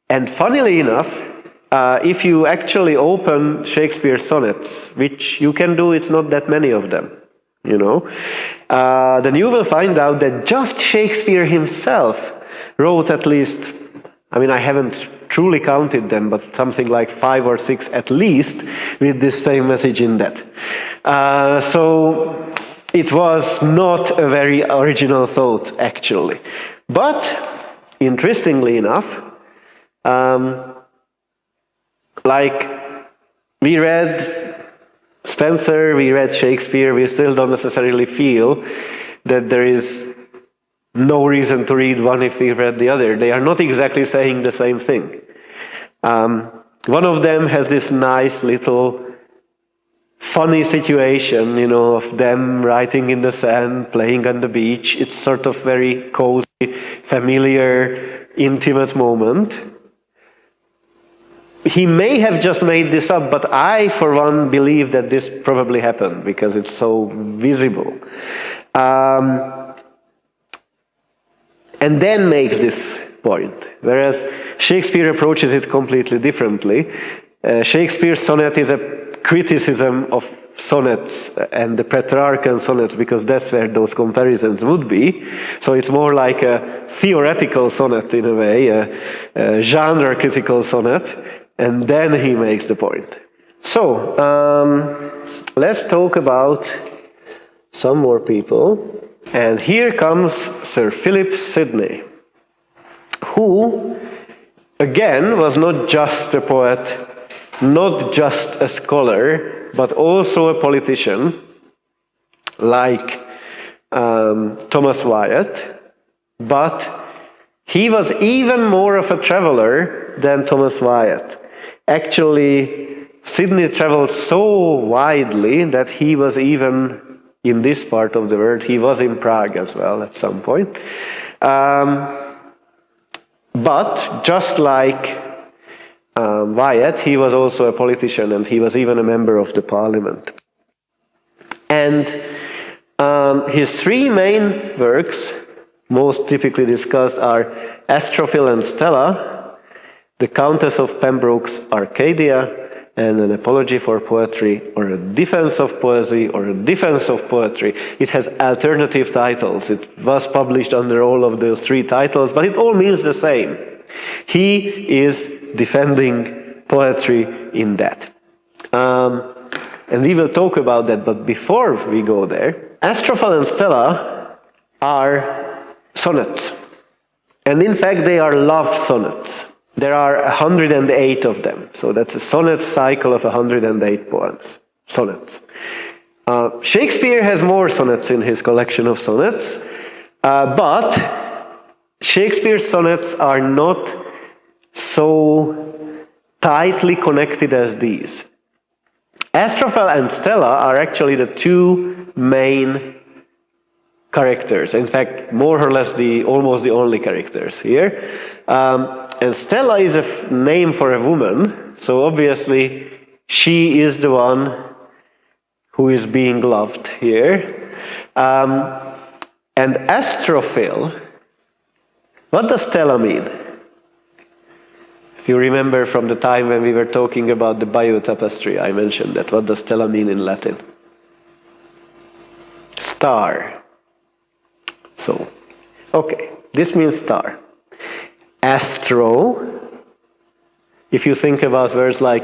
And funnily enough, if you actually open Shakespeare's sonnets, which you can do, it's not that many of them, you know, then you will find out that just Shakespeare himself wrote at least, I mean, I haven't truly counted them, but something like 5 or 6 at least, with this same message in that. So it was not a very original thought, actually. But, interestingly enough, like we read Spenser, we read Shakespeare, we still don't necessarily feel that there is no reason to read one if we read the other. They are not exactly saying the same thing. One of them has this nice little funny situation, you know, of them writing in the sand, playing on the beach. It's sort of very cozy, familiar, intimate moment. He may have just made this up, but I, for one, believe that this probably happened because it's so visible. And then makes this point, whereas Shakespeare approaches it completely differently. Shakespeare's sonnet is a criticism of sonnets and the Petrarchan sonnets, because that's where those comparisons would be. So it's more like a theoretical sonnet in a way, a genre critical sonnet, and then he makes the point. So let's talk about some more people. And here comes Sir Philip Sidney, who, again, was not just a poet, not just a scholar, but also a politician, like Thomas Wyatt, but he was even more of a traveler than Thomas Wyatt. Actually, Sidney traveled so widely that he was even in this part of the world. He was in Prague as well at some point. But just like Wyatt, he was also a politician, and he was even a member of the parliament. And his 3 main works, most typically discussed, are Astrophil and Stella, The Countess of Pembroke's Arcadia, and An Apology for Poetry, or A Defense of Poesy, or A Defense of Poetry. It has alternative titles. It was published under all of those 3 titles, but it all means the same. He is defending poetry in that. And we will talk about that, but before we go there, Astrophil and Stella are sonnets. And in fact, they are love sonnets. There are 108 of them, so that's a sonnet cycle of 108 poems, sonnets. Shakespeare has more sonnets in his collection of sonnets, but Shakespeare's sonnets are not so tightly connected as these. Astrophil and Stella are actually the 2 main characters, in fact, more or less almost the only characters here. And Stella is a name for a woman, so obviously she is the one who is being loved here. And Astrophil, what does Stella mean? If you remember from the time when we were talking about the Bayeux tapestry, I mentioned that. What does Stella mean in Latin? Star. So, okay, this means star. Astro, if you think about words like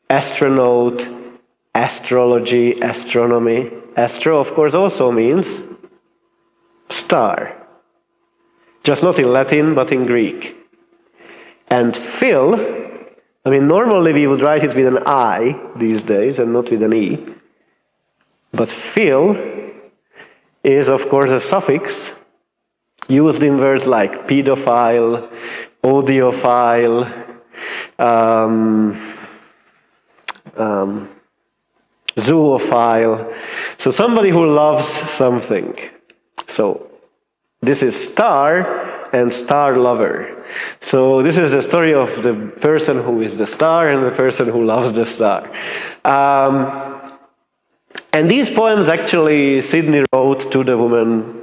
astronaut, astrology, astronomy, astro, of course, also means star. Just not in Latin, but in Greek. And Phil, I mean, normally we would write it with an I these days and not with an E. But Phil is, of course, a suffix used in words like pedophile, audiophile, zoophile. So somebody who loves something. So this is star and star lover. So this is the story of the person who is the star and the person who loves the star. And these poems actually Sidney wrote to the woman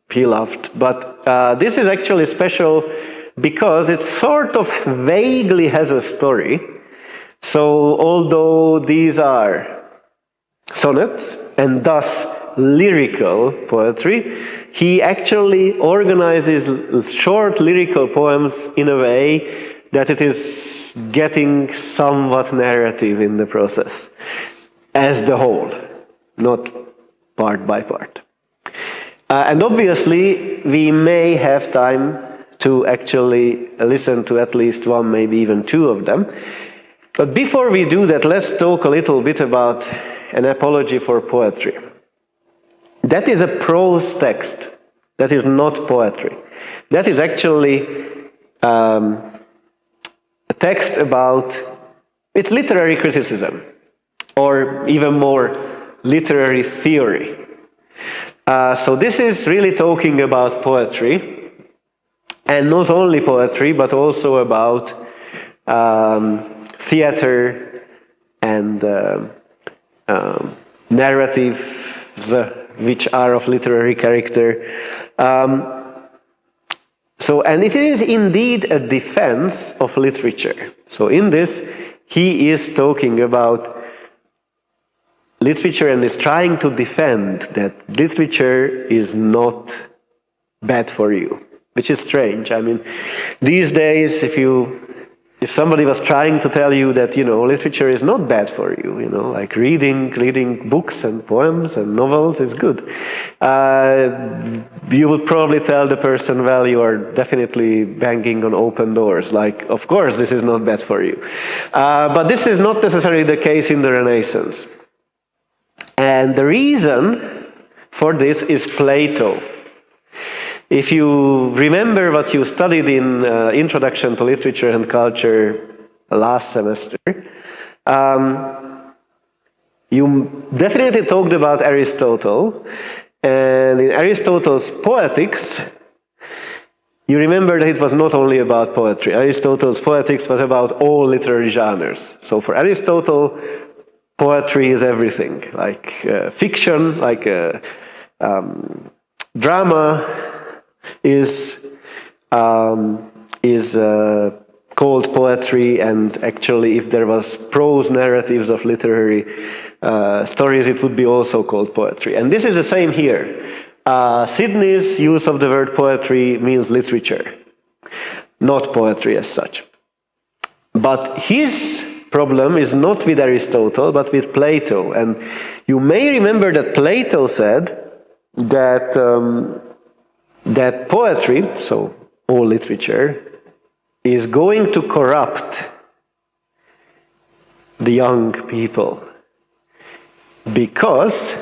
he loved. But this is actually special because it sort of vaguely has a story. So although these are sonnets and thus lyrical poetry, he actually organizes short lyrical poems in a way that it is getting somewhat narrative in the process, as the whole, not part by part. And obviously, we may have time to actually listen to at least one, maybe even two of them. But before we do that, let's talk a little bit about an apology for poetry. That is a prose text. That is not poetry. That is actually a text about, it's literary criticism, or even more, literary theory. So this is really talking about poetry, and not only poetry, but also about theater and narratives which are of literary character. And it is indeed a defense of literature. So in this, he is talking about literature and is trying to defend that literature is not bad for you, which is strange. I mean, these days, if somebody was trying to tell you that, literature is not bad for you, like reading books and poems and novels is good, you would probably tell the person, well, you are definitely banging on open doors. Like, of course, this is not bad for you. But this is not necessarily the case in the Renaissance. And the reason for this is Plato. If you remember what you studied in Introduction to Literature and Culture last semester, you definitely talked about Aristotle. And in Aristotle's Poetics, you remember that it was not only about poetry. Aristotle's Poetics was about all literary genres. So for Aristotle, poetry is everything, like fiction, like drama is called poetry, and actually if there was prose narratives of literary stories, it would be also called poetry. And this is the same here. Sidney's use of the word poetry means literature, not poetry as such. But his problem is not with Aristotle, but with Plato. And you may remember that Plato said that that poetry, so all literature, is going to corrupt the young people because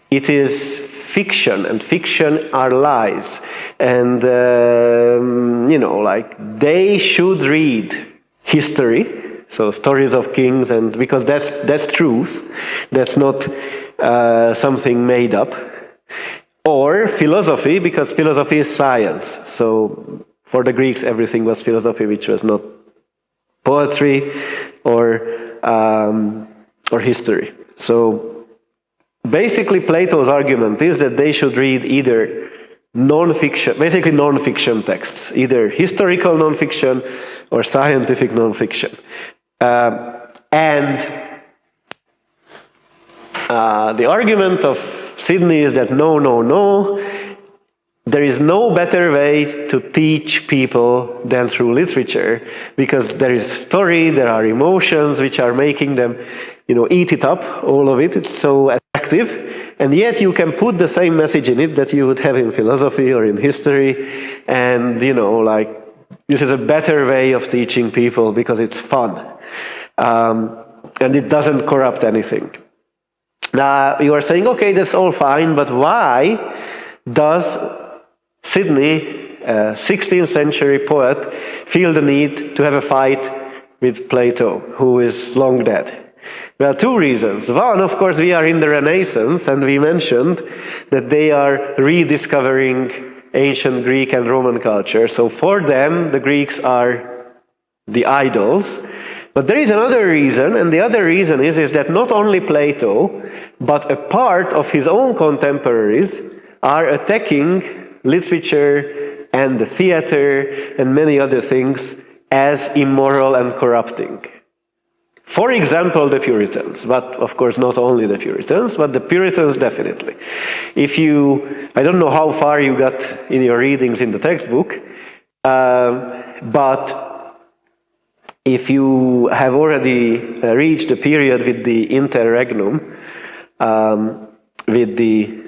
it is fiction, and fiction are lies. And, they should read history, so stories of kings, and because that's truth, that's not something made up. Or philosophy, because philosophy is science. So for the Greeks, everything was philosophy, which was not poetry or history. So basically, Plato's argument is that they should read either basically non-fiction texts, either historical non-fiction or scientific non-fiction. And the argument of Sidney is that no, there is no better way to teach people than through literature, because there is story, there are emotions which are making them, eat it up, all of it. It's so attractive, and yet you can put the same message in it that you would have in philosophy or in history, and this is a better way of teaching people because it's fun, and it doesn't corrupt anything. Now, you are saying, okay, that's all fine, but why does Sidney, a 16th century poet, feel the need to have a fight with Plato, who is long dead? Well, two reasons. One, of course, we are in the Renaissance, and we mentioned that they are rediscovering ancient Greek and Roman culture. So for them, the Greeks are the idols. But there is another reason, and the other reason is that not only Plato, but a part of his own contemporaries are attacking literature and the theater and many other things as immoral and corrupting. For example, the Puritans, but of course not only the Puritans, but the Puritans definitely. I don't know how far you got in your readings in the textbook, but if you have already reached the period with the interregnum, with the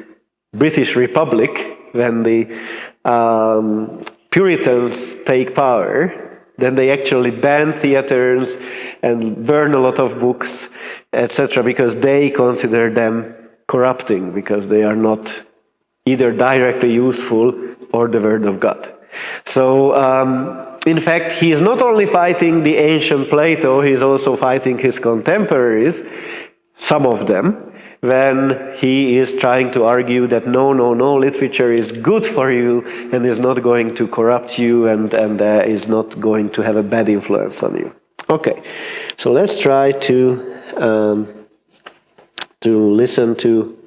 British Republic, when the Puritans take power, then they actually ban theaters and burn a lot of books, etc., because they consider them corrupting, because they are not either directly useful or the Word of God. So, in fact, he is not only fighting the ancient Plato, he is also fighting his contemporaries, some of them, when he is trying to argue that no, literature is good for you and is not going to corrupt you and is not going to have a bad influence on you. Okay, so let's try to listen to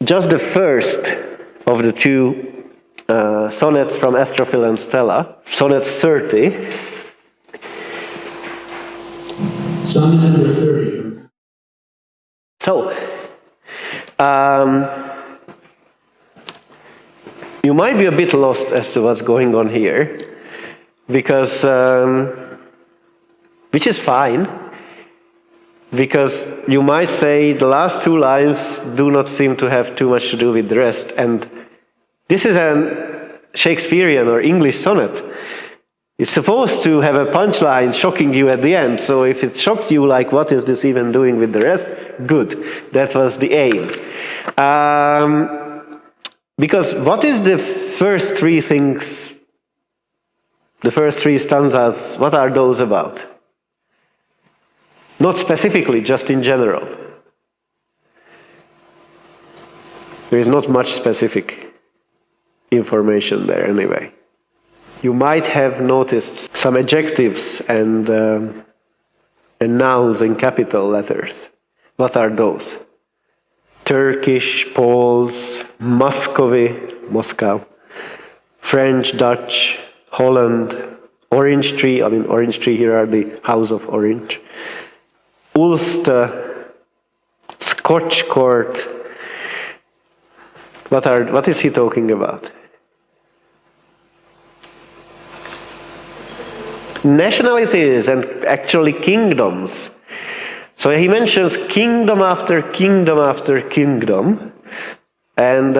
just the first of the two sonnets from Astrophil and Stella, sonnet 30. Sonnet number 30. So, you might be a bit lost as to what's going on here, because, which is fine, because you might say the last two lines do not seem to have too much to do with the rest, and this is a Shakespearean or English sonnet. It's supposed to have a punchline shocking you at the end, so if it shocked you, like, what is this even doing with the rest? Good. That was the aim. Because what is the first three things, the first three stanzas, what are those about? Not specifically, just in general. There is not much specific information there anyway. You might have noticed some adjectives and nouns in capital letters. What are those? Turkish, Poles, Muscovy, Moscow, French, Dutch, Holland, Orange Tree, Orange Tree, here are the House of Orange, Ulster, Scotch Court. What is he talking about? Nationalities and actually kingdoms. So he mentions kingdom after kingdom after kingdom, and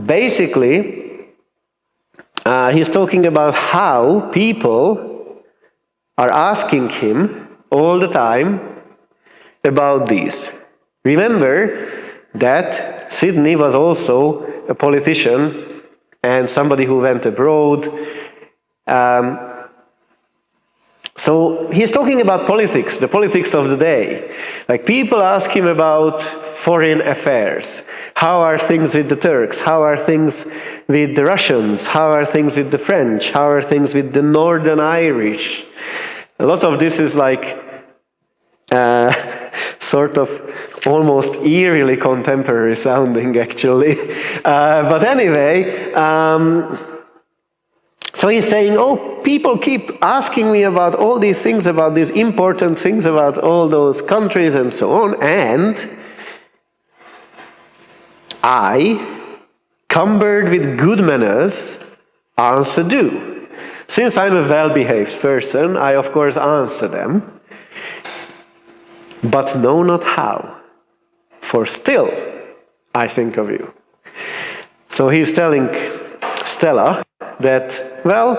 basically he's talking about how people are asking him all the time about these. Remember that Sidney was also a politician and somebody who went abroad. So he's talking about politics, the politics of the day. Like, people ask him about foreign affairs. How are things with the Turks? How are things with the Russians? How are things with the French? How are things with the Northern Irish? A lot of this is like sort of almost eerily contemporary sounding, actually. But anyway, so he's saying, oh, people keep asking me about all these things, about these important things, about all those countries and so on, and I, cumbered with good manners, answer do. Since I'm a well-behaved person, I of course answer them, but know not how, for still I think of you. So he's telling Stella that, well,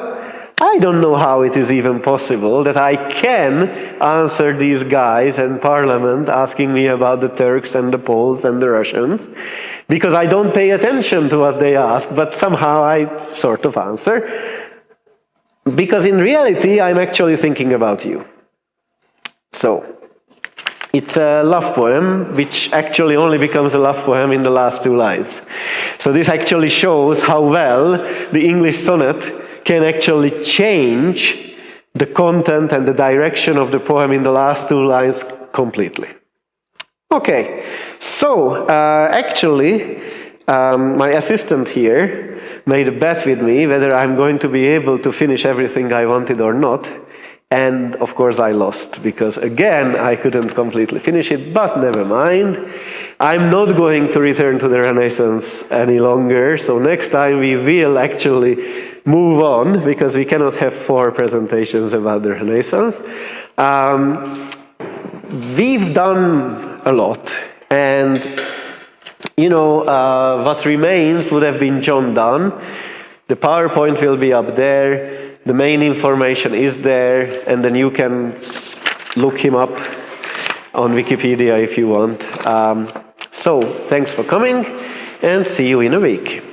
I don't know how it is even possible that I can answer these guys in Parliament asking me about the Turks and the Poles and the Russians, because I don't pay attention to what they ask, but somehow I sort of answer, because in reality I'm actually thinking about you. So, it's a love poem, which actually only becomes a love poem in the last two lines. So this actually shows how well the English sonnet can actually change the content and the direction of the poem in the last two lines completely. Okay, so actually my assistant here made a bet with me whether I'm going to be able to finish everything I wanted or not. And of course I lost, because again I couldn't completely finish it, but never mind. I'm not going to return to the Renaissance any longer, so next time we will actually move on, because we cannot have 4 presentations about the Renaissance. We've done a lot, and what remains would have been John Donne. The PowerPoint will be up there, the main information is there, and then you can look him up on Wikipedia if you want. So, thanks for coming, and see you in a week.